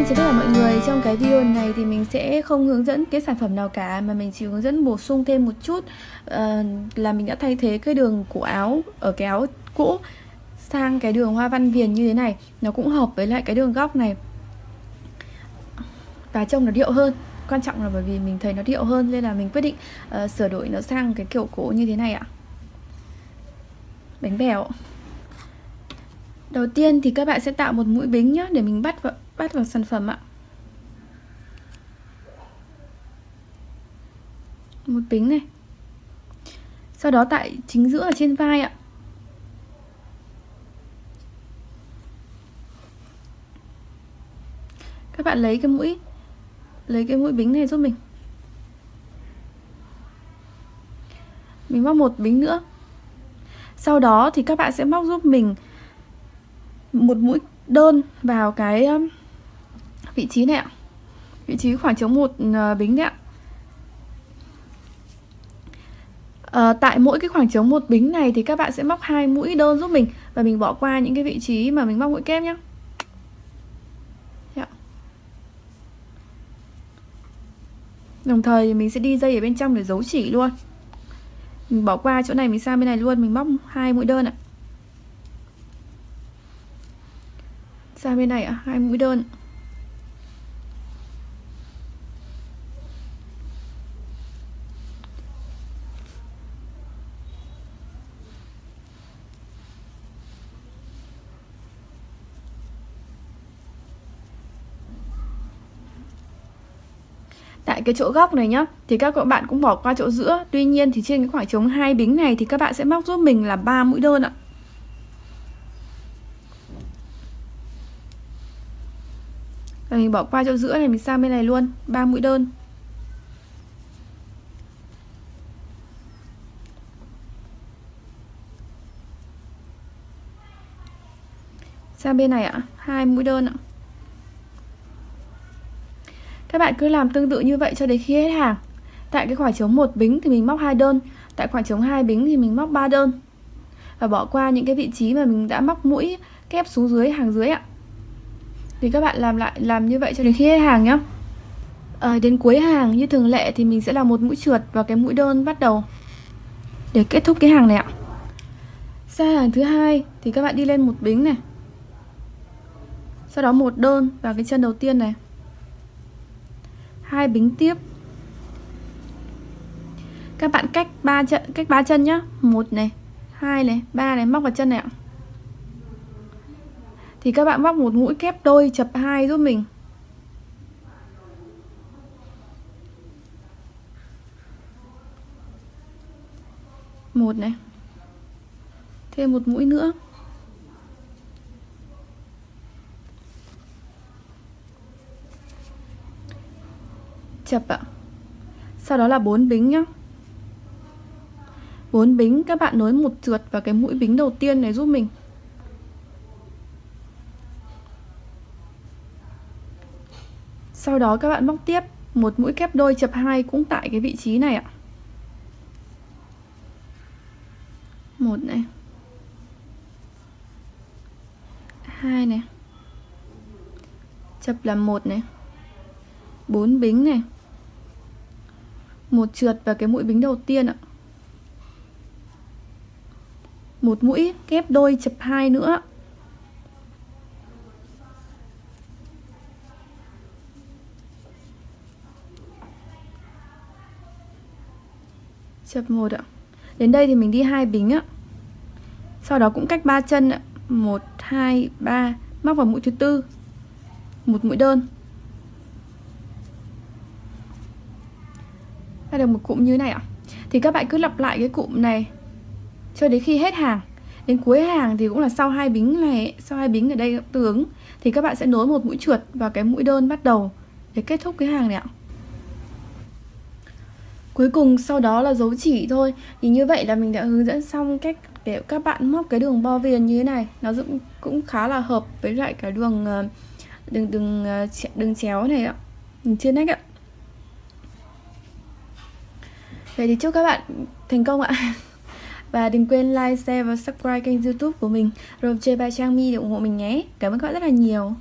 chào tất cả mọi người. Trong cái video này thì mình sẽ không hướng dẫn cái sản phẩm nào cả, mà mình chỉ hướng dẫn bổ sung thêm một chút là mình đã thay thế cái đường của áo ở cái áo cũ sang cái đường hoa văn viền như thế này. Nó cũng hợp với lại cái đường góc này và trông nó điệu hơn. Quan trọng là bởi vì mình thấy nó điệu hơn nên là mình quyết định sửa đổi nó sang cái kiểu cổ như thế này ạ. Bánh bèo. Đầu tiên thì các bạn sẽ tạo một mũi bính nhé, để mình bắt vào sản phẩm ạ. Một bính này. Sau đó tại chính giữa ở trên vai ạ. Các bạn lấy cái mũi bính này giúp mình. Mình móc một bính nữa. Sau đó thì các bạn sẽ móc giúp mình một mũi đơn vào cái vị trí này ạ. Vị trí khoảng trống một bính đấy ạ. Tại mỗi cái khoảng trống một bính này thì các bạn sẽ móc 2 mũi đơn giúp mình, và mình bỏ qua những cái vị trí mà mình móc mũi kép nhé. Đồng thời mình sẽ đi dây ở bên trong để giấu chỉ luôn. Mình bỏ qua chỗ này, mình sang bên này luôn, mình móc 2 mũi đơn ạ. Sang bên này ạ, 2 mũi đơn. Tại cái chỗ góc này nhá, thì các bạn cũng bỏ qua chỗ giữa. Tuy nhiên thì trên cái khoảng trống 2 bính này thì các bạn sẽ móc giúp mình là 3 mũi đơn ạ. Và mình bỏ qua chỗ giữa này, mình sang bên này luôn, 3 mũi đơn. Sang bên này ạ, 2 mũi đơn ạ. Các bạn cứ làm tương tự như vậy cho đến khi hết hàng. Tại cái khoảng trống 1 bính thì mình móc 2 đơn, tại khoảng trống 2 bính thì mình móc 3 đơn. Và bỏ qua những cái vị trí mà mình đã móc mũi kép xuống dưới, hàng dưới ạ. Thì các bạn làm như vậy cho đến khi hết hàng nhé. Đến cuối hàng như thường lệ thì mình sẽ làm một mũi trượt vào cái mũi đơn bắt đầu để kết thúc cái hàng này ạ. Sang hàng thứ hai thì các bạn đi lên một bính này, sau đó một đơn vào cái chân đầu tiên này, 2 bính tiếp. Các bạn cách 3 chân nhá, 1 này, 2 này, 3 này, móc vào chân này ạ. Thì các bạn móc một mũi kép đôi chập 2 giúp mình. Một này. Thêm một mũi nữa. Chập ạ. Sau đó là 4 bính nhá. 4 bính các bạn nối một trượt vào cái mũi bính đầu tiên này giúp mình. Sau đó các bạn móc tiếp một mũi kép đôi chập 2 cũng tại cái vị trí này ạ. 1 này. 2 này. Chập là 1 này. 4 bính này. Một trượt vào cái mũi bính đầu tiên ạ. Một mũi kép đôi chập 2 nữa. Chập 1 ạ. Đến đây thì mình đi 2 bính ạ. Sau đó cũng cách 3 chân ạ. 1, 2, 3. Móc vào mũi thứ tư. Một mũi đơn. Ra được một cụm như thế này ạ. Thì các bạn cứ lặp lại cái cụm này cho đến khi hết hàng. Đến cuối hàng thì cũng là sau 2 bính này, sau 2 bính ở đây tương ứng thì các bạn sẽ nối một mũi trượt vào cái mũi đơn bắt đầu để kết thúc cái hàng này ạ. Cuối cùng sau đó là dấu chỉ thôi. Thì như vậy là mình đã hướng dẫn xong cách để các bạn móc cái đường bo viền như thế này. Nó cũng khá là hợp với lại cái đường chéo này ạ, đường trên nách ạ. Vậy thì chúc các bạn thành công ạ. Và đừng quên like, share và subscribe kênh YouTube của mình Roche by Trang My để ủng hộ mình nhé. Cảm ơn các bạn rất là nhiều.